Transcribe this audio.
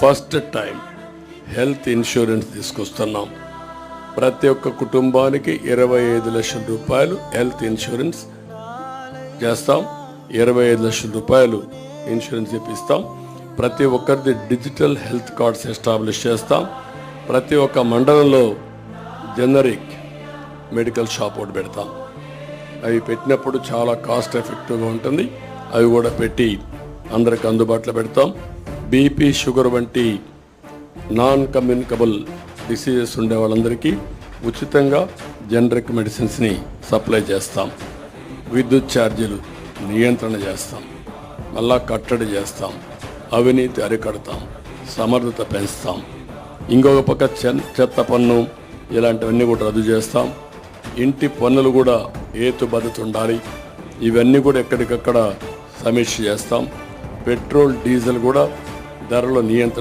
First time health insurance తీసుకొస్తున్నాం. ప్రతి ఒక్క కుటుంబానికి 25 లక్షల రూపాయలు హెల్త్ ఇన్సూరెన్స్ చేస్తాం. 25 లక్షల రూపాయలు ఇన్సూరెన్స్ ఇప్పిస్తాం. ప్రతి ఒక్కరిది డిజిటల్ హెల్త్ కార్డ్స్ ఎస్టాబ్లిష్ చేస్తాం. ప్రతి ఒక్క మండలంలో జనరిక్ మెడికల్ షాప్ ఒకటి పెడతాం. అవి పెట్టినప్పుడు చాలా కాస్ట్ ఎఫెక్టివ్గా ఉంటుంది. అవి కూడా పెట్టి అందరికి అందుబాటులో పెడతాం. బీపీ, షుగర్ వంటి నాన్ కమ్యూనికబుల్ డిసీజెస్ ఉండే వాళ్ళందరికీ ఉచితంగా జనరిక్ మెడిసిన్స్ని సప్లై చేస్తాం. విద్యుత్ ఛార్జీలు నియంత్రణ చేస్తాం. మళ్ళా కట్టడి చేస్తాం. అవినీతి అరికడతాం. సమర్థత పెంచుతాం. ఇంకొక పక్క చెత్త పన్ను ఇలాంటివన్నీ కూడా రద్దు చేస్తాం. ఇంటి పన్నులు కూడా హేతుబద్ధత ఉండాలి. ఇవన్నీ కూడా ఎక్కడికక్కడ సమీక్ష చేస్తాం. పెట్రోల్, డీజిల్ కూడా ధరల నియంత్రణ